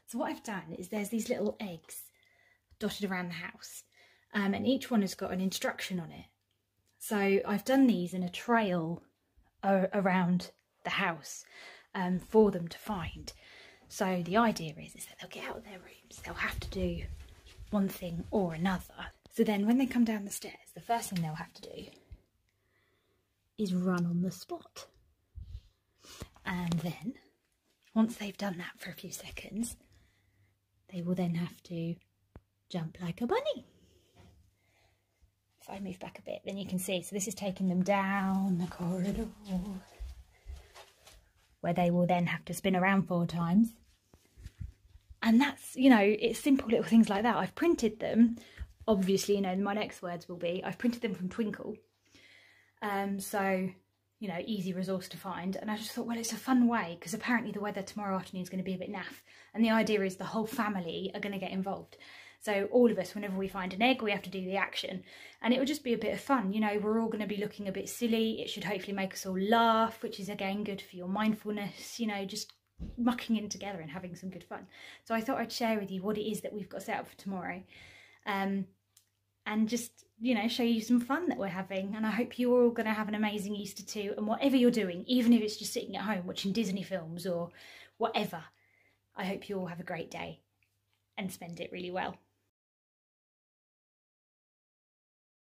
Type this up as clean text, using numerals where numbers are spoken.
So what I've done is there's these little eggs dotted around the house, and each one has got an instruction on it. So I've done these in a trail around the house for them to find. So the idea is that they'll get out of their rooms, they'll have to do one thing or another. So then when they come down the stairs, the first thing they'll have to do is run on the spot. And then, once they've done that for a few seconds, they will then have to jump like a bunny. If I move back a bit, then you can see. So this is taking them down the corridor, where they will then have to spin around 4 times. And that's, you know, it's simple little things like that. I've printed them. Obviously, you know, my next words will be, I've printed them from Twinkle. So, you know, easy resource to find. And I just thought, well, it's a fun way, because apparently the weather tomorrow afternoon is going to be a bit naff. And the idea is the whole family are going to get involved. So all of us, whenever we find an egg, we have to do the action. And it will just be a bit of fun. You know, we're all going to be looking a bit silly. It should hopefully make us all laugh, which is, again, good for your mindfulness, you know, just mucking in together and having some good fun. So I thought I'd share with you what it is that we've got set up for tomorrow. And just, you know, show you some fun that we're having. And I hope you're all going to have an amazing Easter too. And whatever you're doing, even if it's just sitting at home watching Disney films or whatever, I hope you all have a great day and spend it really well.